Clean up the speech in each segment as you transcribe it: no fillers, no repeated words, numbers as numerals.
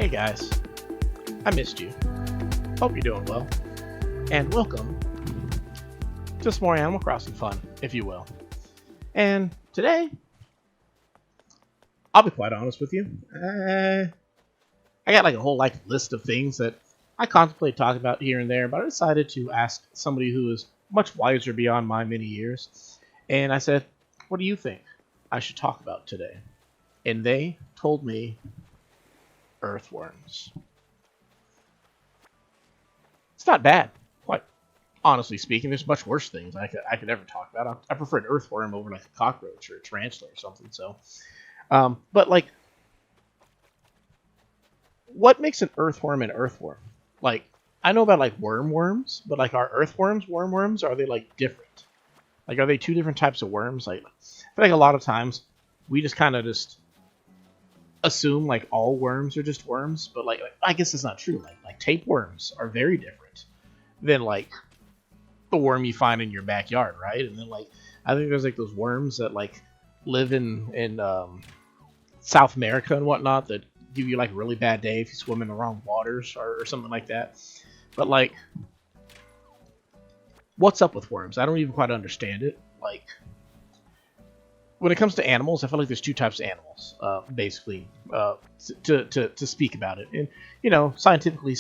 Hey guys, I missed you. Hope you're doing well. And welcome to some more Animal Crossing fun, if you will. And today, I'll be quite honest with you. I got like a whole list of things that I contemplate talking about here and there, but I decided to ask somebody who is much wiser beyond my many years. And I said, what do you think I should talk about today? And they told me earthworms. It's not bad, quite honestly speaking. There's much worse things I could ever talk about. I prefer an earthworm over like a cockroach or a tarantula or something. So, but like, what makes an earthworm an earthworm? Like, I know about like worms, but like, are earthworms worms? Are they like different? Like, are they two different types of worms? Like, I feel like a lot of times we just kind of just assume like all worms are just worms, but like I guess it's not true. Like tapeworms are very different than like the worm you find in your backyard, right? And then like I think there's like those worms that like live in South America and whatnot that give you like a really bad day if you swim in the wrong waters or something like that. But like, what's up with worms? I don't even quite understand it. Like, when it comes to animals, I feel like there's two types of animals, basically, to speak about it. And, you know, scientifically,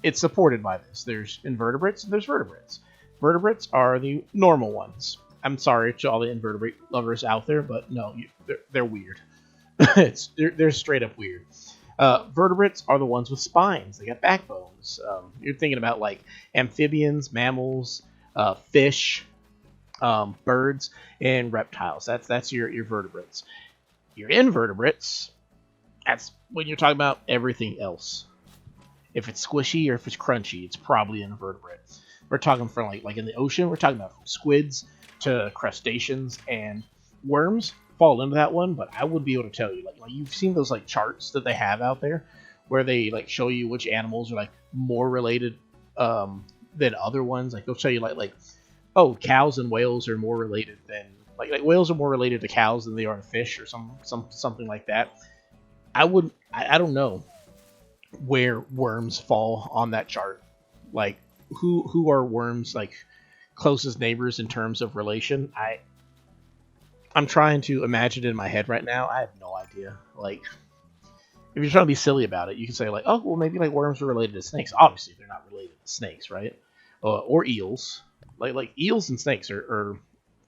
it's supported by this. There's invertebrates and there's vertebrates. Vertebrates are the normal ones. I'm sorry to all the invertebrate lovers out there, but no, they're weird. They're straight up weird. Vertebrates are the ones with spines. They got backbones. You're thinking about, like, amphibians, mammals, fish, birds, and reptiles. That's your vertebrates. Your invertebrates, that's when you're talking about everything else. If it's squishy or if it's crunchy, it's probably an invertebrate. We're talking from like in the ocean, we're talking about from squids to crustaceans, and worms fall into that one, but I wouldn't be able to tell you. Like you've seen those like charts that they have out there where they like show you which animals are like more related than other ones. Like they'll show you like oh, cows and whales are more related than like whales are more related to cows than they are to fish or something like that. I don't know where worms fall on that chart. Like who are worms like closest neighbors in terms of relation? I'm trying to imagine it in my head right now. I have no idea. Like, if you're trying to be silly about it, you can say like, oh, well, maybe like worms are related to snakes. Obviously, they're not related to snakes, right? Or eels. Like eels and snakes are,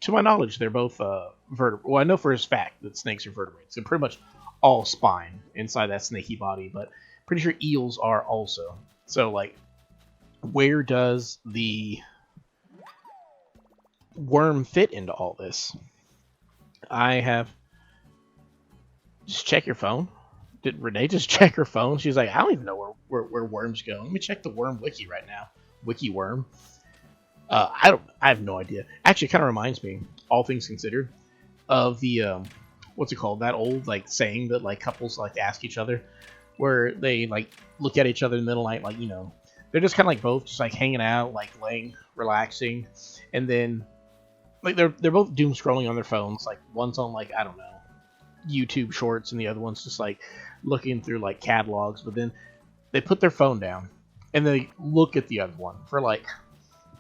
to my knowledge, they're both vertebrates. Well, I know for a fact that snakes are vertebrates. They're pretty much all spine inside that snaky body, but pretty sure eels are also. So like, where does the worm fit into all this? I have just check your phone. Did Renee just check her phone? She's like, I don't even know where worms go. Let me check the worm wiki right now. Wiki worm. I have no idea. Actually, it kind of reminds me, all things considered, of the what's it called? That old like saying that like couples like to ask each other, where they like look at each other in the middle of the night, like, you know, they're just kind of like both just like hanging out, like laying, relaxing, and then like they're both doom scrolling on their phones. Like one's on like, I don't know, YouTube Shorts, and the other one's just like looking through like catalogs. But then they put their phone down and they look at the other one for like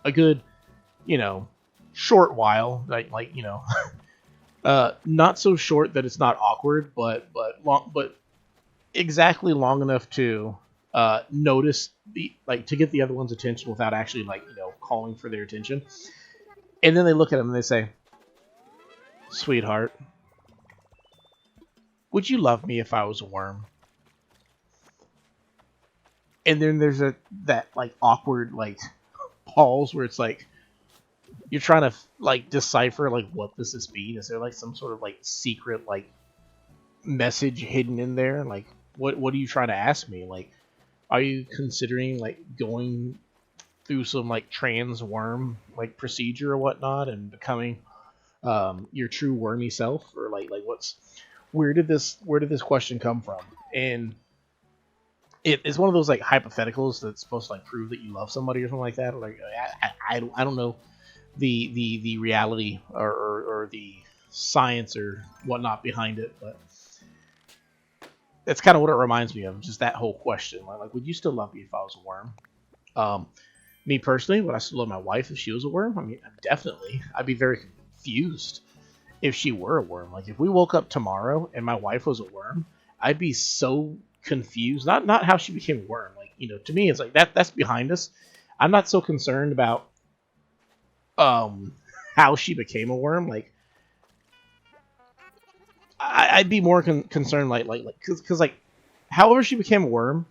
a good, you know, short while, like you know, not so short that it's not awkward, but long, but exactly long enough to notice the like to get the other one's attention without actually like, you know, calling for their attention. And then they look at him and they say, "Sweetheart, would you love me if I was a worm?" And then there's that like awkward like pause where it's like you're trying to like decipher like what does this mean? Is there like some sort of like secret like message hidden in there? Like what are you trying to ask me? Like, are you considering like going through some like trans worm like procedure or whatnot and becoming your true wormy self? Or like what's where did this question come from? And it's one of those like hypotheticals that's supposed to like prove that you love somebody or something like that. Or like I don't know the reality or the science or whatnot behind it, but that's kind of what it reminds me of. Just that whole question, like, would you still love me if I was a worm? Um, Me personally, would I still love my wife if she was a worm? I mean, definitely. I'd be very confused if she were a worm. Like, if we woke up tomorrow and my wife was a worm, I'd be so confused. Not how she became a worm. Like, to me, it's like that's behind us. I'm not so concerned about how she became a worm. Like, I'd be more concerned because like however she became a worm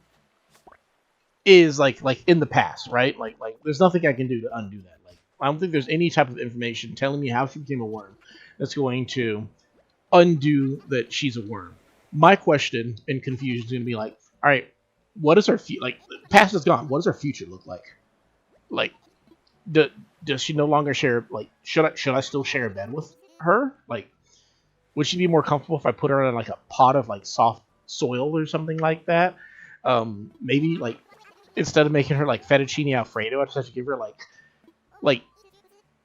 is like in the past, right? Like there's nothing I can do to undo that. Like, I don't think there's any type of information telling me how she became a worm that's going to undo that she's a worm. My question and confusion is going to be like, all right, what is our like? Past is gone. What does our future look like? Like, does she no longer share? Like, should I still share a bed with her? Like, would she be more comfortable if I put her in like a pot of like soft soil or something like that? Maybe like instead of making her like fettuccine alfredo, I just have to give her like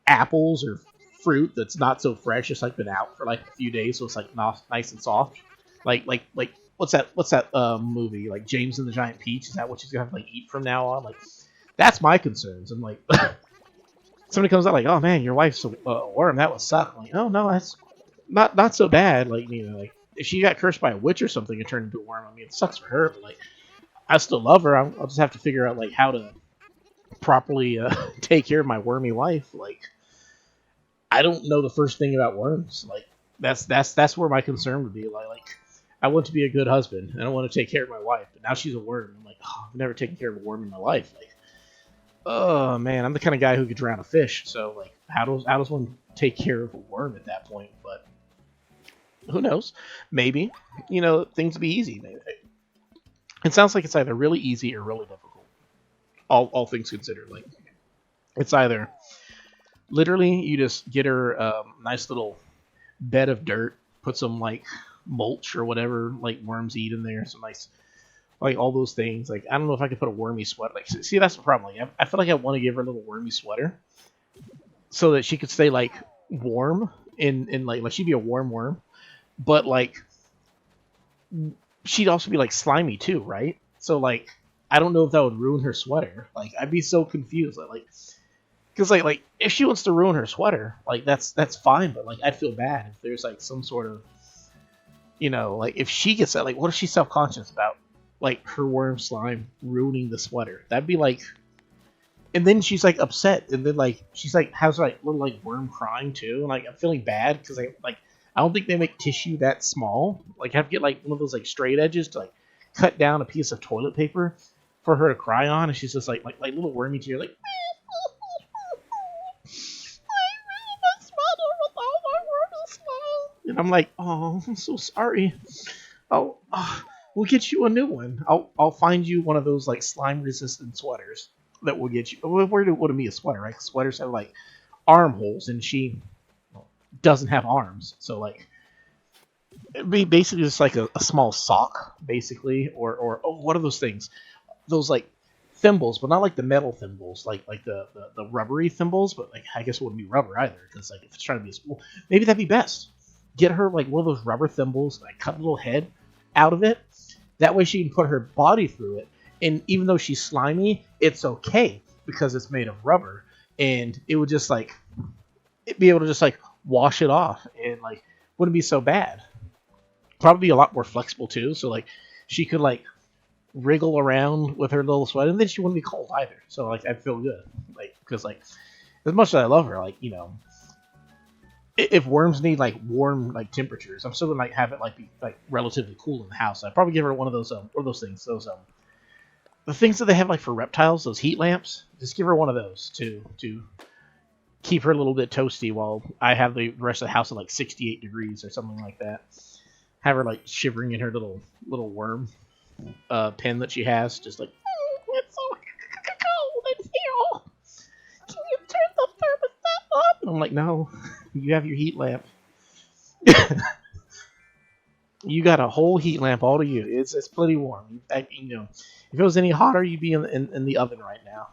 apples or fruit that's not so fresh, just like been out for like a few days, so it's like nice and soft. Like what's that movie, like James and the Giant Peach? Is that what she's gonna have to like eat from now on? Like, that's my concerns. I'm like, somebody comes out like, oh man, your wife's a worm. That would suck. I'm like, oh no, that's not so bad. Like, like if she got cursed by a witch or something and turned into a worm, I mean, it sucks for her. But like, I still love her. I'll just have to figure out like how to properly take care of my wormy wife. Like, I don't know the first thing about worms. Like, that's where my concern would be. Like I want to be a good husband. I don't want to take care of my wife, but now she's a worm. I'm like, oh, I've never taken care of a worm in my life. Like, oh man, I'm the kind of guy who could drown a fish. So like, how does one take care of a worm at that point? But who knows? Maybe things would be easy. Maybe. It sounds like it's either really easy or really difficult. All things considered, like it's either literally you just get her a nice little bed of dirt, put some like mulch or whatever like worms eat in there, some nice like all those things. Like, I don't know if I could put a wormy sweater. Like, see, that's the problem. Like, I feel like I want to give her a little wormy sweater so that she could stay like warm in like she'd be a warm worm, but like she'd also be like slimy too, right? So like, I don't know if that would ruin her sweater. Like, I'd be so confused. Like, because like if she wants to ruin her sweater, like that's fine. But like, I'd feel bad if there's like some sort of, like if she gets that, like what if she's self conscious about like her worm slime ruining the sweater? That'd be like, and then she's like upset, and then like she's like has like little like worm crying too, and like I'm feeling bad because I don't think they make tissue that small. Like, have to get like one of those like straight edges to like cut down a piece of toilet paper for her to cry on, and she's just like little wormy tear, like. And I'm like, oh, I'm so sorry. Oh, we'll get you a new one. I'll find you one of those like slime resistant sweaters that will get you. Where would it be a sweater, right? Sweaters have like armholes, and she doesn't have arms, so like it'd be basically just like a small sock, basically, or what are those things? Those like thimbles, but not like the metal thimbles, like the rubbery thimbles. But like, I guess it wouldn't be rubber either, because like if it's trying to be a spool, maybe that'd be best. Get her like one of those rubber thimbles, like cut a little head out of it. That way she can put her body through it, and even though she's slimy, it's okay because it's made of rubber, and it would just like be able to just like wash it off, and like wouldn't be so bad. Probably a lot more flexible too, so like she could like wriggle around with her little sweat, and then she wouldn't be cold either. So like, I'd feel good, like, because like as much as I love her, like, if worms need like warm like temperatures, I'm still gonna like have it like be like relatively cool in the house. I'd probably give her one of those things, the things that they have like for reptiles, those heat lamps. Just give her one of those to keep her a little bit toasty while I have the rest of the house at like 68 degrees or something like that. Have her like shivering in her little worm pen that she has, just like, it's so cold in here. Can you turn the thermostat up? And I'm like, no, you have your heat lamp. You got a whole heat lamp all to you. It's plenty warm. If it was any hotter, you'd be in the oven right now.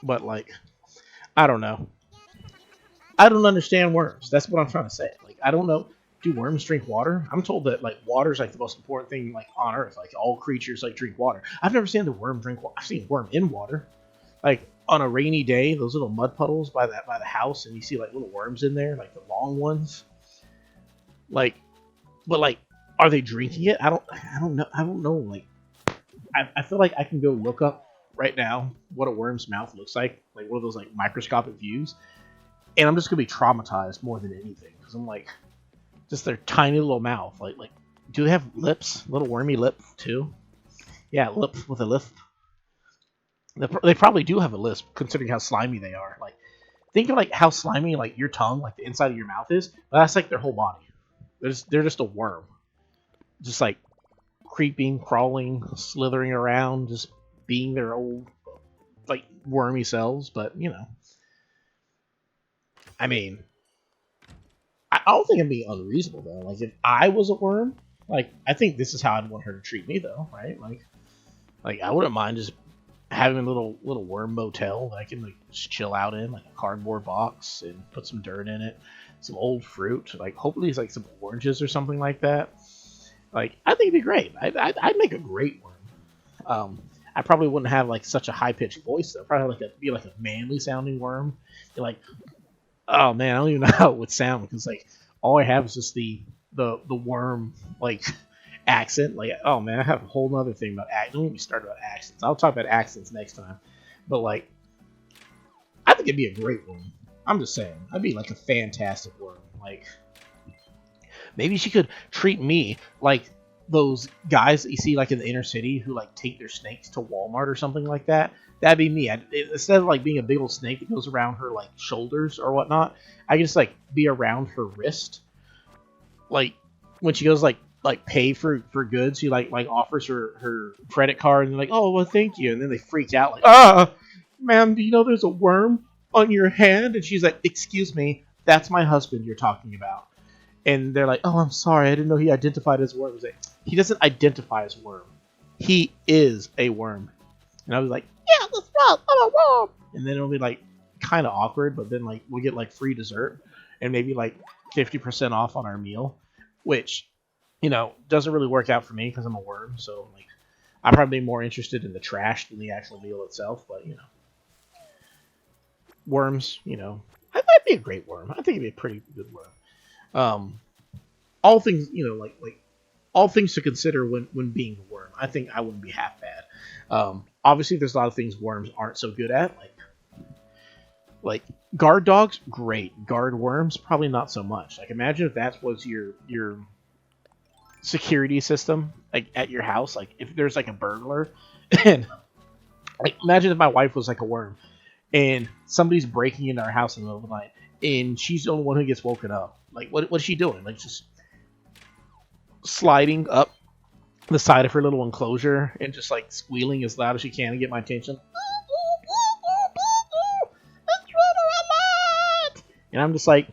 But like, I don't know. I don't understand worms. That's what I'm trying to say. Like, I don't know. do worms drink water? I'm told that like water is like the most important thing like on Earth. Like all creatures like drink water. I've never seen the worm drink water. I've seen worm in water. Like on a rainy day, those little mud puddles by the house, and you see like little worms in there, like the long ones. Like, but like, are they drinking it? I don't know. Like, I feel like I can go look up right now what a worm's mouth looks like one of those like microscopic views, and I'm just gonna be traumatized more than anything because I'm like, just their tiny little mouth. Like, do they have lips? Little wormy lip too? Yeah, lip with a lisp. They probably do have a lisp, considering how slimy they are. Like, think of like how slimy like your tongue, like the inside of your mouth is. But that's like their whole body. They're just a worm, just like creeping, crawling, slithering around, just being their old like wormy selves. But I mean, I don't think I'm being unreasonable though. Like if I was a worm, like I think this is how I'd want her to treat me though, right? Like I wouldn't mind just having a little worm motel that I can like just chill out in, like a cardboard box, and put some dirt in it, some old fruit, like hopefully it's like some oranges or something like that. Like I think it'd be great. I'd make a great worm. I probably wouldn't have like such a high pitched voice though. Probably be like a manly sounding worm. Be like, oh man, I don't even know how it would sound because like all I have is just the worm like accent. Like, oh man, I have a whole other thing about accents. Don't get me started about accents. I'll talk about accents next time. But like, I think it'd be a great worm. I'm just saying, I'd be like a fantastic worm. Like, maybe she could treat me like those guys that you see like in the inner city who like take their snakes to Walmart or something like that. That'd be me. Instead of like being a big old snake that goes around her like shoulders or whatnot, I could just like be around her wrist. Like when she goes like pay for goods, she like offers her credit card and they're like, oh well, thank you, and then they freak out like, ma'am, do you know there's a worm on your hand? And she's like, excuse me, that's my husband you're talking about. And they're like, oh, I'm sorry, I didn't know he identified as a worm. Like, he doesn't identify as a worm. He is a worm. And I was like, yeah, that's right, I'm a worm. And then it'll be like kind of awkward, but then like we'll get like free dessert and maybe like 50% off on our meal, which doesn't really work out for me because I'm a worm. So like, I'm probably more interested in the trash than the actual meal itself. But worms, I'd be a great worm. I think it'd be a pretty good worm. All things, like all things to consider when being a worm. I think I wouldn't be half bad. Obviously, there's a lot of things worms aren't so good at, like guard dogs, great. Guard worms, probably not so much. Like imagine if that was your security system, like at your house. Like if there's like a burglar, and like imagine if my wife was like a worm, and somebody's breaking into our house in the middle of the night, and she's the only one who gets woken up. Like, what's she doing? Like, just sliding up the side of her little enclosure and just like squealing as loud as she can to get my attention. And I'm just like,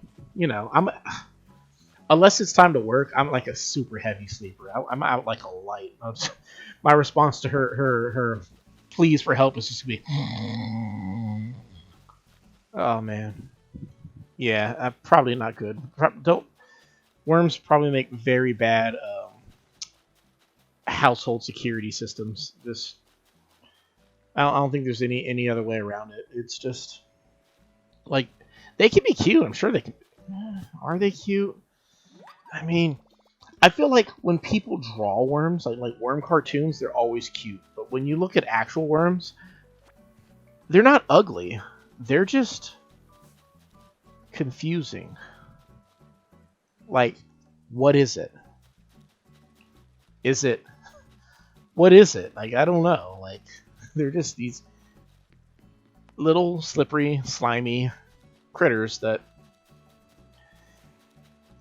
unless it's time to work, I'm like a super heavy sleeper. I'm out like a light. My response to her pleas for help is just to be, oh man. Yeah, probably not good. Worms probably make very bad household security systems. I don't think there's any other way around it. It's just like they can be cute. I'm sure they can. Are they cute? I mean, I feel like when people draw worms, like worm cartoons, they're always cute. But when you look at actual worms, they're not ugly. They're just confusing. Like, what is it? What is it? Like, I don't know. Like, they're just these little slippery, slimy critters that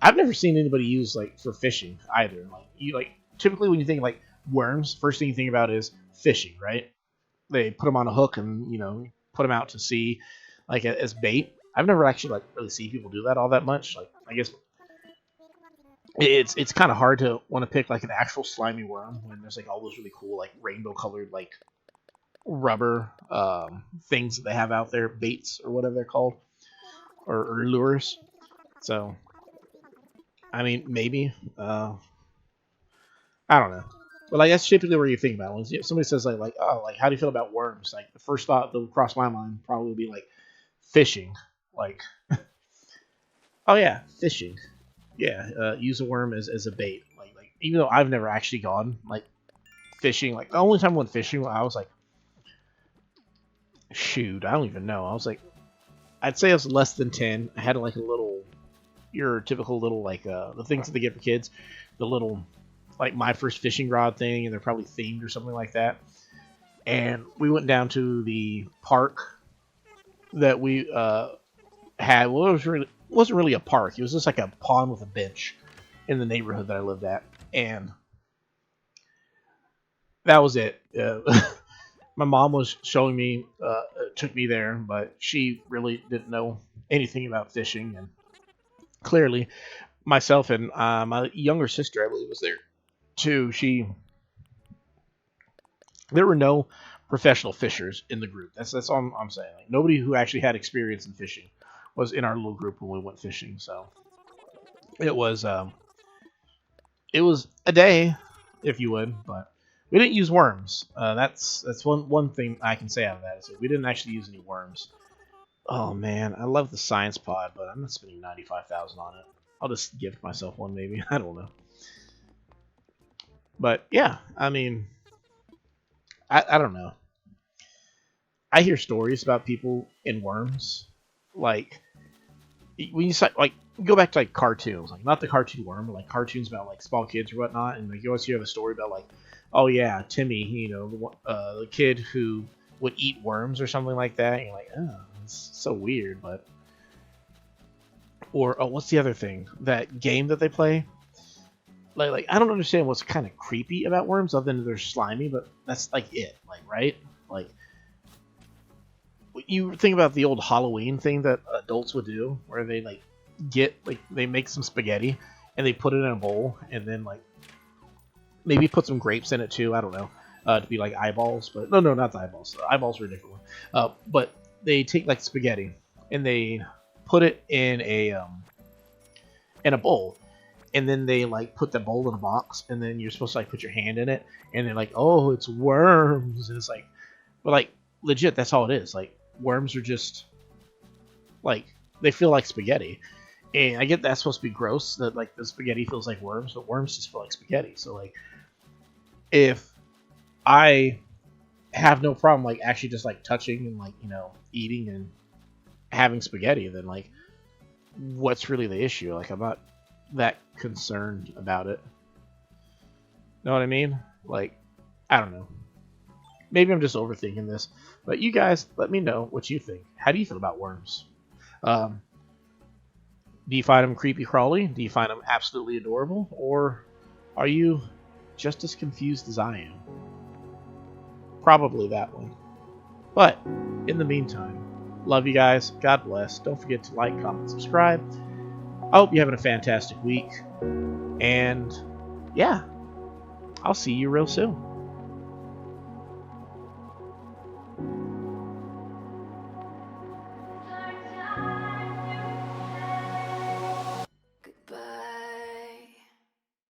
I've never seen anybody use like for fishing either. Like typically when you think like worms, first thing you think about is fishing, right? They put them on a hook and put them out to sea like as bait. I've never actually like really seen people do that all that much. Like I guess it's kind of hard to want to pick like an actual slimy worm when there's like all those really cool like rainbow colored like rubber things that they have out there, baits or whatever they're called, or lures. So I mean, maybe. I don't know. But like that's typically where you think about it. When somebody says like oh like how do you feel about worms? Like the first thought that would cross my mind probably would be like fishing. Like oh yeah, fishing. Yeah, use a worm as a bait. Like even though I've never actually gone like fishing, like the only time I went fishing, I was like, shoot, I don't even know. I was like, I'd say I was less than 10. I had like a little, your typical little like the things that they get for kids, the little like my first fishing rod thing, and they're probably themed or something like that. And we went down to the park that we had. Well, wasn't really a park. It was just like a pond with a bench in the neighborhood that I lived at, and that was it. My mom was showing me, took me there, but she really didn't know anything about fishing, and clearly, myself and my younger sister, I believe, was there too. There were no professional fishers in the group. That's all I'm saying. Like, nobody who actually had experience in fishing was in our little group when we went fishing. So it was a day, if you would, but we didn't use worms. That's one thing I can say out of that is that we didn't actually use any worms. Oh man, I love the science pod, but I'm not spending 95,000 on it. I'll just gift myself one maybe. I don't know. But yeah, I mean, I don't know. I hear stories about people in worms, like when you like go back to like cartoons, like not the cartoon worm, but like cartoons about like small kids or whatnot, and like you always hear the story about like, oh yeah, Timmy, you know, the kid who would eat worms or something like that. And you're like, oh, it's so weird, but or oh, what's the other thing? That game that they play. Like I don't understand what's kind of creepy about worms other than they're slimy, but that's like it, like right, like you think about the old Halloween thing that adults would do, where they like get like they make some spaghetti and they put it in a bowl and then like maybe put some grapes in it too. I don't know, to be like eyeballs, but no, not the eyeballs. The eyeballs are a different one. But they take like spaghetti and they put it in a bowl, and then they like put the bowl in a box, and then you're supposed to like put your hand in it, and they're like, oh, it's worms, and it's like, but like legit, that's all it is. Like worms are just like they feel like spaghetti, and I get that's supposed to be gross that like the spaghetti feels like worms, but worms just feel like spaghetti. So like if I have no problem like actually just like touching and like eating and having spaghetti, then like what's really the issue? Like I'm not that concerned about it. Know what I mean? Like I don't know. Maybe I'm just overthinking this, but you guys let me know what you think. How do you feel about worms? Do you find them creepy crawly? Do you find them absolutely adorable? Or are you just as confused as I am? Probably that one. But in the meantime, love you guys. God bless. Don't forget to like, comment, subscribe. I hope you're having a fantastic week. And yeah, I'll see you real soon.